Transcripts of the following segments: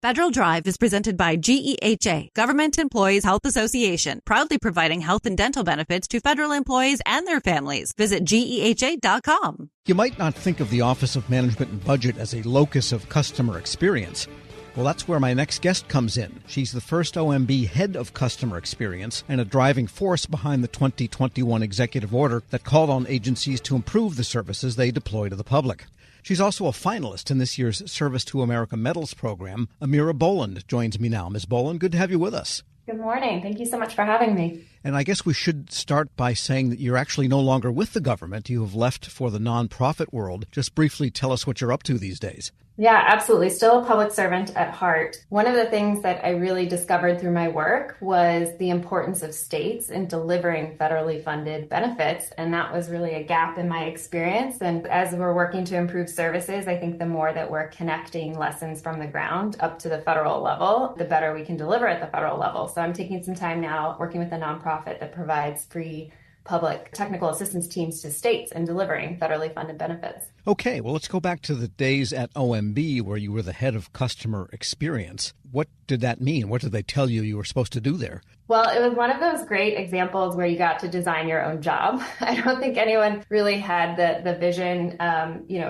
Federal Drive is presented by GEHA, Government Employees Health Association, proudly providing health and dental benefits to federal employees and their families. Visit GEHA.com. You might not think of the Office of Management and Budget as a locus of customer experience. Well, that's where my next guest comes in. She's the first OMB head of customer experience and a driving force behind the 2021 executive order that called on agencies to improve the services they deploy to the public. She's also a finalist in this year's Service to America Medals program. Amira Boland joins me now. Ms. Boland, good to have you with us. Good morning. Thank you so much for having me. And I guess we should start by saying that you're actually no longer with the government. You have left for the nonprofit world. Just briefly tell us what you're up to these days. Yeah, absolutely. Still a public servant at heart. One of the things that I really discovered through my work was the importance of states in delivering federally funded benefits. And that was really a gap in my experience. And as we're working to improve services, I think the more that we're connecting lessons from the ground up to the federal level, the better we can deliver at the federal level. So I'm taking some time now working with a nonprofit that provides free public technical assistance teams to states in delivering federally funded benefits. Okay, well, let's go back to the days at OMB where you were the head of customer experience. What did that mean? What did they tell you were supposed to do there? Well, it was one of those great examples where you got to design your own job. I don't think anyone really had the vision,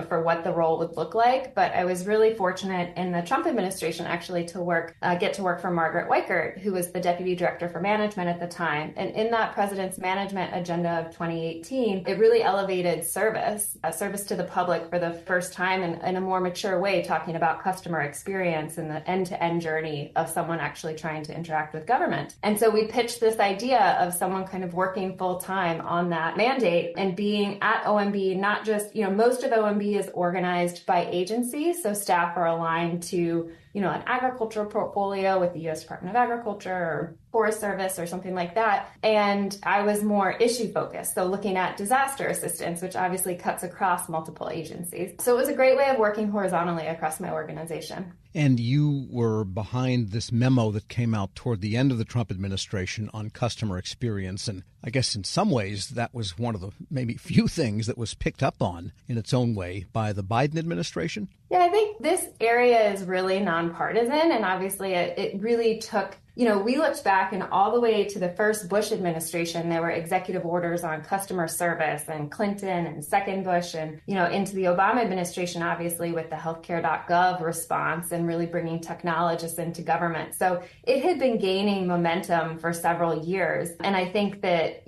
for what the role would look like. But I was really fortunate in the Trump administration actually to get to work for Margaret Weichert, who was the deputy director for management at the time. And in that president's management agenda of 2018, it really elevated service to the public for the first time in a more mature way, talking about customer experience and the end-to-end journey of someone actually trying to interact with government. And so we pitched this idea of someone kind of working full time on that mandate and being at OMB, not just, most of OMB is organized by agency. So staff are aligned to, an agricultural portfolio with the U.S. Department of Agriculture or Forest Service or something like that. And I was more issue focused. So looking at disaster assistance, which obviously cuts across multiple agencies. So it was a great way of working horizontally across my organization. And you were behind this memo that came out toward the end of the Trump administration on customer experience. And I guess in some ways that was one of the maybe few things that was picked up on in its own way by the Biden administration. Yeah, I think this area is really nonpartisan. And obviously it really took, we looked back and all the way to the first Bush administration, there were executive orders on customer service and Clinton and second Bush and, into the Obama administration, obviously with the healthcare.gov response and really bringing technologists into government. So it had been gaining momentum for several years. And I think that,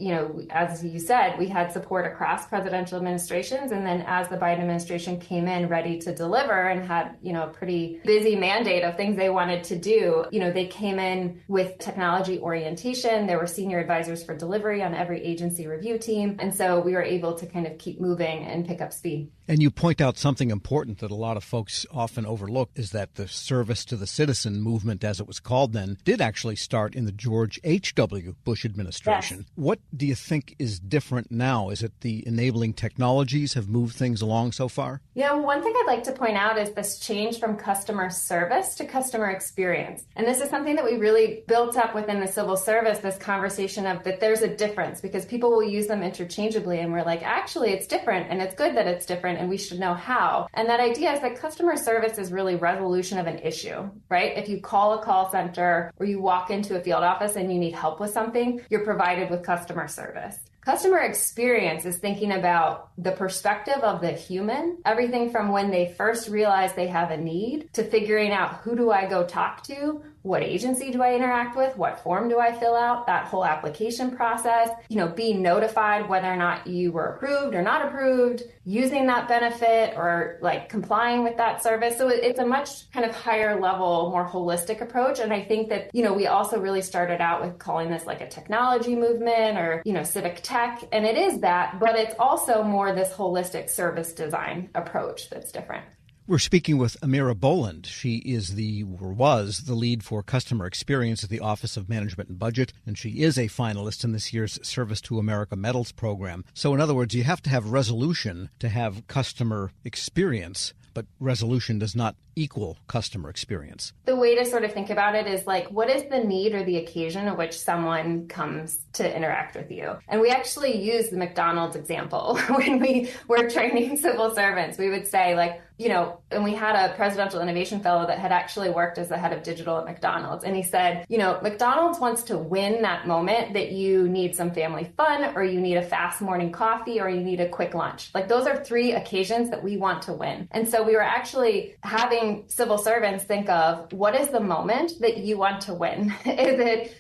as you said, we had support across presidential administrations. And then as the Biden administration came in ready to deliver and had, a pretty busy mandate of things they wanted to do, they came in with technology orientation. There were senior advisors for delivery on every agency review team. And so we were able to kind of keep moving and pick up speed. And you point out something important that a lot of folks often overlook is that the service to the citizen movement, as it was called then, did actually start in the George H.W. Bush administration. Yes. What do you think is different now? Is it the enabling technologies have moved things along so far? Yeah, one thing I'd like to point out is this change from customer service to customer experience. And this is something that we really built up within the civil service, this conversation of that there's a difference because people will use them interchangeably. And we're like, actually, it's different. And it's good that it's different. And we should know how. And that idea is that customer service is really resolution of an issue, right? If you call a call center or you walk into a field office and you need help with something, you're provided with customer service. Customer experience is thinking about the perspective of the human, everything from when they first realize they have a need to figuring out who do I go talk to, what agency do I interact with, what form do I fill out, that whole application process, being notified whether or not you were approved or not approved, using that benefit or like complying with that service. So it's a much kind of higher level, more holistic approach. And I think that, we also really started out with calling this like a technology movement or, civic tech. And it is that, but it's also more this holistic service design approach that's different. We're speaking with Amira Boland. She is was the lead for customer experience at the Office of Management and Budget, and she is a finalist in this year's Service to America Medals program. So in other words, you have to have resolution to have customer experience, but resolution does not equal customer experience? The way to sort of think about it is like, what is the need or the occasion of which someone comes to interact with you? And we actually use the McDonald's example when we were training civil servants. We would say like, and we had a presidential innovation fellow that had actually worked as the head of digital at McDonald's. And he said, McDonald's wants to win that moment that you need some family fun, or you need a fast morning coffee, or you need a quick lunch. Like those are 3 occasions that we want to win. And so we were actually having civil servants think of, what is the moment that you want to win? Is it,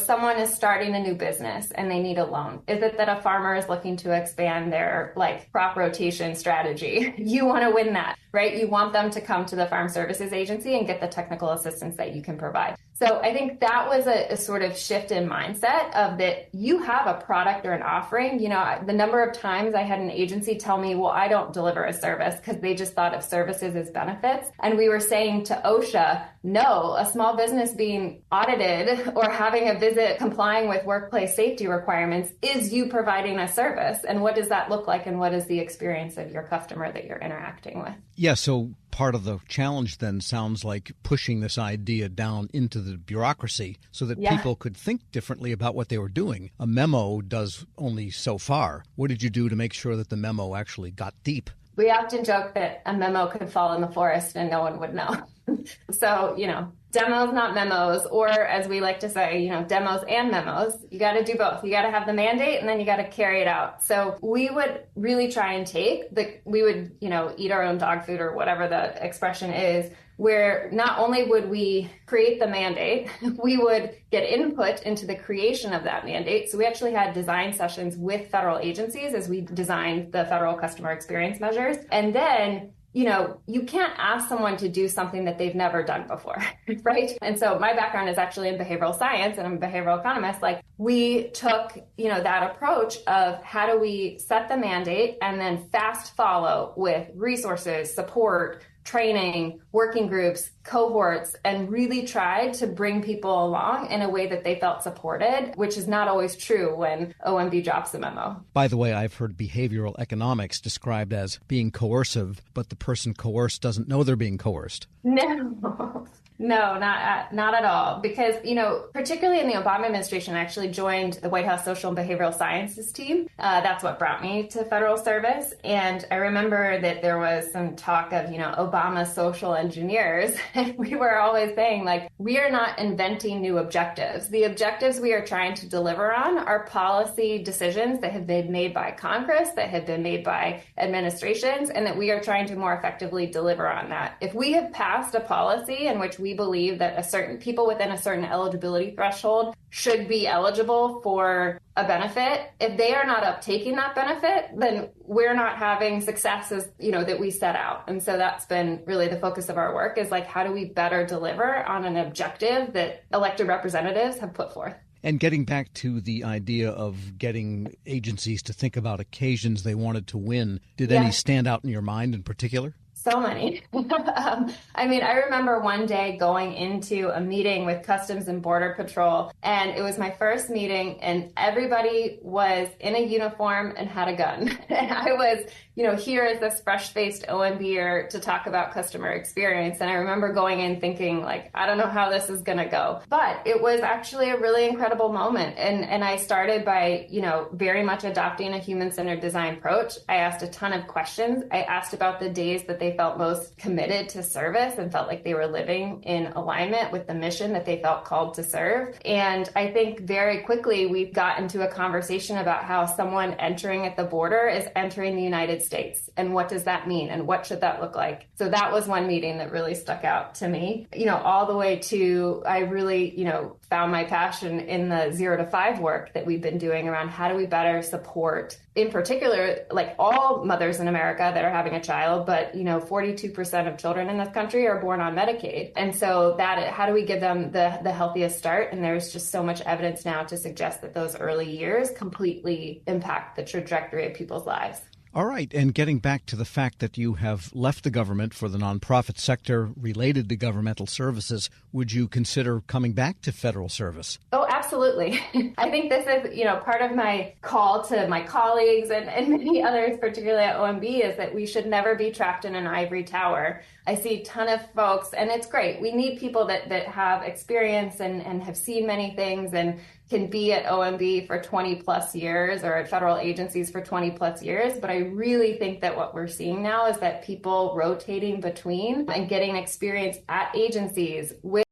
someone is starting a new business and they need a loan? Is it that a farmer is looking to expand their crop rotation strategy? You want to win that, right? You want them to come to the Farm Services Agency and get the technical assistance that you can provide. So I think that was a sort of shift in mindset of that you have a product or an offering. The number of times I had an agency tell me, well, I don't deliver a service because they just thought of services as benefits. And we were saying to OSHA, no, a small business being audited or having a visit complying with workplace safety requirements is you providing a service. And what does that look like? And what is the experience of your customer that you're interacting with? Yeah, so part of the challenge then sounds like pushing this idea down into the bureaucracy so that people could think differently about what they were doing. A memo does only so far. What did you do to make sure that the memo actually got deep? We often joke that a memo could fall in the forest and no one would know. So, demos, not memos, or as we like to say, demos and memos. You got to do both. You got to have the mandate and then you got to carry it out. So we would really try and we would, eat our own dog food or whatever the expression is, where not only would we create the mandate, we would get input into the creation of that mandate. So we actually had design sessions with federal agencies as we designed the federal customer experience measures. And then you can't ask someone to do something that they've never done before, right? And so my background is actually in behavioral science and I'm a behavioral economist. We took, that approach of how do we set the mandate and then fast follow with resources, support, training, working groups, cohorts, and really tried to bring people along in a way that they felt supported, which is not always true when OMB drops a memo. By the way, I've heard behavioral economics described as being coercive, but the person coerced doesn't know they're being coerced. No, not at all. Because, particularly in the Obama administration, I actually joined the White House Social and Behavioral Sciences team. That's what brought me to federal service. And I remember that there was some talk of, Obama social engineers. And we were always saying, we are not inventing new objectives. The objectives we are trying to deliver on are policy decisions that have been made by Congress, that have been made by administrations, and that we are trying to more effectively deliver on that. If we have passed a policy in which we believe that certain people within a certain eligibility threshold should be eligible for a benefit, if they are not uptaking that benefit, then we're not having successes, that we set out. And so that's been really the focus of our work is how do we better deliver on an objective that elected representatives have put forth. And getting back to the idea of getting agencies to think about occasions they wanted to win, did any stand out in your mind in particular? So many. I remember one day going into a meeting with Customs and Border Patrol, and it was my first meeting, and everybody was in a uniform and had a gun. And I was, here as this fresh-faced OMBer to talk about customer experience. And I remember going in thinking, I don't know how this is going to go. But it was actually a really incredible moment. And I started by, very much adopting a human-centered design approach. I asked a ton of questions. I asked about the days that they felt most committed to service and felt like they were living in alignment with the mission that they felt called to serve. And I think very quickly we got into a conversation about how someone entering at the border is entering the United States. And what does that mean? And what should that look like? So that was one meeting that really stuck out to me, all the way to, I really, found my passion in the 0 to 5 work that we've been doing around how do we better support, in particular, all mothers in America that are having a child, but, 42% of children in this country are born on Medicaid. And so how do we give them the healthiest start? And there's just so much evidence now to suggest that those early years completely impact the trajectory of people's lives. All right. And getting back to the fact that you have left the government for the nonprofit sector related to governmental services, would you consider coming back to federal service? Oh, absolutely. Absolutely. I think this is, part of my call to my colleagues and many others, particularly at OMB, is that we should never be trapped in an ivory tower. I see a ton of folks, and it's great. We need people that have experience and have seen many things and can be at OMB for 20 plus years or at federal agencies for 20 plus years. But I really think that what we're seeing now is that people rotating between and getting experience at agencies with